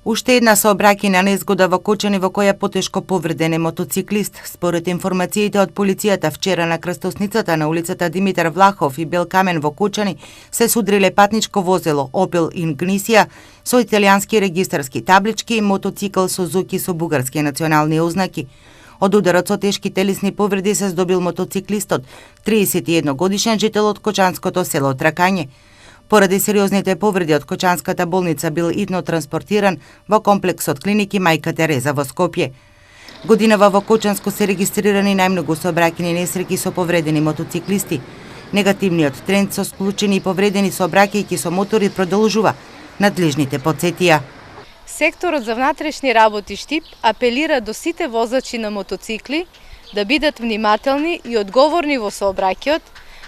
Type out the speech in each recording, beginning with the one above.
Уште една сообраќајна незгода во Кочани во која потешко повреден е мотоциклист. Според информациите од полицијата, вчера на крстосницата на улицата Димитар Влахов и Белкамен во Кочани се судриле патничко возило Opel Insignia со италијански регистарски таблички и мотоцикл Suzuki со бугарски национални ознаки. Од ударот со тешки телесни повреди се здобил мотоциклистот, 31 годишен жител од кочанското село Тракање. Поради сериозните повреди од Кочанската болница бил итно транспортиран во комплексот клиники Мајка Тереза во Скопје. Годинава во Кочанско се регистрирани најмногу сообраќајни несреќи со повредени мотоциклисти. Негативниот тренд со склучени и повредени сообраќајки со мотори продолжува, надлежните потсетија. Секторот за внатрешни работи Штип апелира до сите возачи на мотоцикли да бидат внимателни и одговорни во сообраќајот,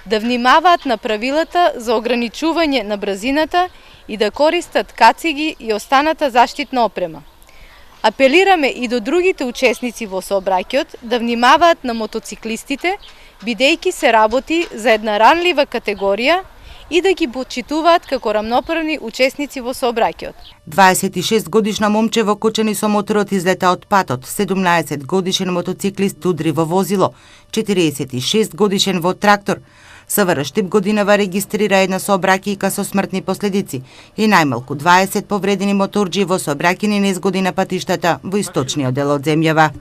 да внимаваат на правилата за ограничување на брзината и да користат кациги и останата заштитна опрема. Апелираме и до другите учесници во сообраќајот да внимаваат на мотоциклистите, бидејќи се работи за една ранлива категорија и да ги почитуваат како рамноправни учесници во сообраќајот. 26 годишно момче во Кочани со моторот излета од патот, 17 годишен мотоциклист удри во возило, 46 годишен во трактор. СВР Штип годинава регистрира една сообраќајка со смртни последици и најмалку 20 повредени моторџи во сообраќајни незгоди на патиштата во источниот дел од земјава.